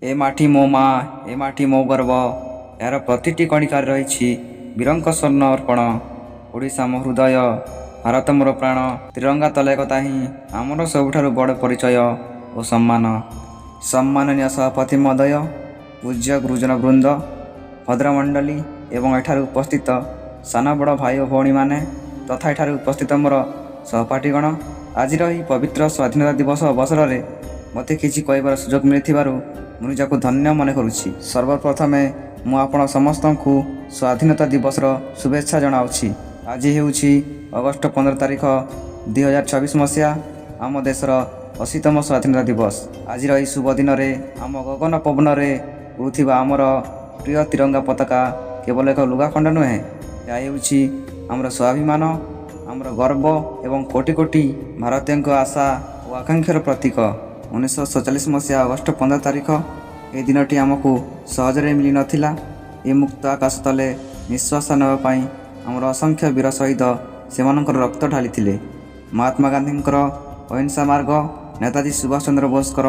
ଏ ମାଟି ମୋ ମା, ଏ ମାଟି ମୋ ଗର୍ବ। ଏହାର ପ୍ରତିଟି କଣିକାରେ ରହିଛି ବୀରଙ୍କ ସ୍ୱର୍ଣ୍ଣ ଅର୍ପଣ। ଓଡ଼ିଶା ମୋ ହୃଦୟ, ଭାରତ ମୋର ପ୍ରାଣ। ତ୍ରିରଙ୍ଗା ତଲେ ଏକତା ହିଁ ଆମର ସବୁଠାରୁ ବଡ଼ ପରିଚୟ ଓ ସମ୍ମାନ। ସମ୍ମାନନୀୟ ସଭାପତି ମହୋଦୟ, ପୂଜ୍ୟ ଗୁରୁଜନ ବୃନ୍ଦ, ଭଦ୍ରମଣ୍ଡଳୀ ଏବଂ ଏଠାରେ ଉପସ୍ଥିତ ସାନ ବଡ଼ ଭାଇ ଓ ଭଉଣୀମାନେ ତଥା ଏଠାରେ ଉପସ୍ଥିତ ମୋର ସହପାଠୀଗଣ, ଆଜିର ଏହି ପବିତ୍ର ସ୍ୱାଧୀନତା ଦିବସ ଅବସରରେ ମୋତେ କିଛି କହିବାର ସୁଯୋଗ ମିଳିଥିବାରୁ ମୁଁ ନିଜକୁ ଧନ୍ୟ ମନେ କରୁଛି। ସର୍ବପ୍ରଥମେ ମୁଁ ଆପଣ ସମସ୍ତଙ୍କୁ ସ୍ୱାଧୀନତା ଦିବସର ଶୁଭେଚ୍ଛା ଜଣାଉଛି। ଆଜି ହେଉଛି ଅଗଷ୍ଟ 15 ତାରିଖ 2024 ମସିହା, ଆମ ଦେଶର 80ତମ ସ୍ୱାଧୀନତା ଦିବସ। ଆଜିର ଏହି ଶୁଭ ଦିନରେ ଆମ ଗଗନ ପବନରେ ଉଡ଼ୁଥିବା ଆମର ପ୍ରିୟ ତ୍ରିରଙ୍ଗା ପତାକା କେବଳ ଏକ ଲୁଗାଖଣ୍ଡ ନୁହେଁ, ଏହା ହେଉଛି ଆମର ସ୍ୱାଭିମାନ, ଆମର ଗର୍ବ ଏବଂ କୋଟି କୋଟି ଭାରତୀୟଙ୍କ ଆଶା ଓ ଆକାଂକ୍ଷାର ପ୍ରତୀକ। 1947 ମସିହା ଅଗଷ୍ଟ 15 ତାରିଖ, ଏହି ଦିନଟି ଆମକୁ ସହଜରେ ମିଳିନଥିଲା। ଏ ମୁକ୍ତ ଆକାଶ ତଳେ ନିଶ୍ୱାସ ନେବା ପାଇଁ ଆମର ଅସଂଖ୍ୟ ବୀର ଶହୀଦ ସେମାନଙ୍କର ରକ୍ତ ଢାଳିଥିଲେ। ମହାତ୍ମା ଗାନ୍ଧୀଙ୍କର ଅହିଂସା ମାର୍ଗ, ନେତାଜୀ ସୁଭାଷ ଚନ୍ଦ୍ର ବୋଷଙ୍କର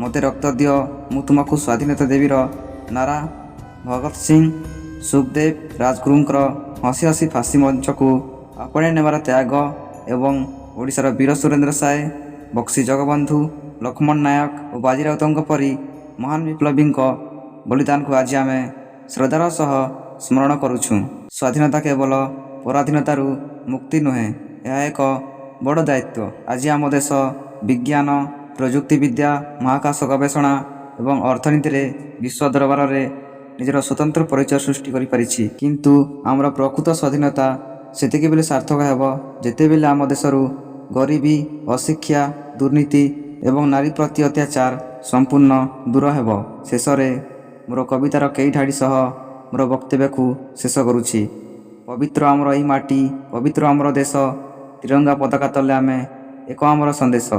ମୋତେ ରକ୍ତ ଦିଅ ମୁଁ ତୁମକୁ ସ୍ୱାଧୀନତା ଦେବୀର ନାରା, ଭଗତ ସିଂ, ସୁଖଦେବ, ରାଜଗୁରୁଙ୍କର ହସି ହସି ଫାଶୀ ମଞ୍ଚକୁ ଆପଣେଇ ନେବାର ତ୍ୟାଗ ଏବଂ ଓଡ଼ିଶାର ବୀର ସୁରେନ୍ଦ୍ର ସାଏ, ବକ୍ସି ଜଗବନ୍ଧୁ, ଲକ୍ଷ୍ମଣ ନାୟକ ଓ ବାଜି ରାଉତଙ୍କ ପରି ମହାନ ବିପ୍ଳବୀଙ୍କ ବଳିଦାନକୁ ଆଜି ଆମେ ଶ୍ରଦ୍ଧାର ସହ ସ୍ମରଣ କରୁଛୁ। ସ୍ୱାଧୀନତା କେବଳ ପରାଧୀନତାରୁ ମୁକ୍ତି ନୁହେଁ, ଏହା ଏକ ବଡ଼ ଦାୟିତ୍ୱ। ଆଜି ଆମ ଦେଶ ବିଜ୍ଞାନ, ପ୍ରଯୁକ୍ତିବିଦ୍ୟା, ମହାକାଶ ଗବେଷଣା ଏବଂ ଅର୍ଥନୀତିରେ ବିଶ୍ୱ ଦରବାରରେ ନିଜର ସ୍ୱତନ୍ତ୍ର ପରିଚୟ ସୃଷ୍ଟି କରିପାରିଛି। କିନ୍ତୁ ଆମର ପ୍ରକୃତ ସ୍ୱାଧୀନତା ସେତିକିବେଳେ ସାର୍ଥକ ହେବ ଯେତେବେଳେ ଆମ ଦେଶରୁ ଗରିବୀ, ଅଶିକ୍ଷା, ଦୁର୍ନୀତି ଏବଂ ନାରୀ ପ୍ରତି ଅତ୍ୟାଚାର ସମ୍ପୂର୍ଣ୍ଣ ଦୂର ହେବ। ଶେଷରେ ମୋର କବିତାର କେଇ ଧାଡ଼ି ସହ ମୋର ବକ୍ତବ୍ୟକୁ ଶେଷ କରୁଛି। ପବିତ୍ର ଆମର ଏହି ମାଟି, ପବିତ୍ର ଆମର ଦେଶ, ତ୍ରିରଙ୍ଗା ପତାକା ତଳେ ଆମେ ଏକ ଆମର ସନ୍ଦେଶ।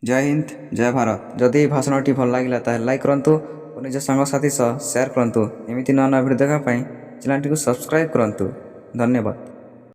ଜୟ ହିନ୍ଦ, ଜୟ ଭାରତ। ଯଦି ଏହି ଭାଷଣଟି ଭଲ ଲାଗିଲା ତାହେଲେ ଲାଇକ୍ କରନ୍ତୁ ଓ ନିଜ ସାଙ୍ଗସାଥି ସହ ସେୟାର କରନ୍ତୁ। ଏମିତି ନୂଆ ନୂଆ ଭିଡ଼ିଓ ଦେଖିବା ପାଇଁ ଚ୍ୟାନେଲଟିକୁ ସବସ୍କ୍ରାଇବ୍ କରନ୍ତୁ। ଧନ୍ୟବାଦ।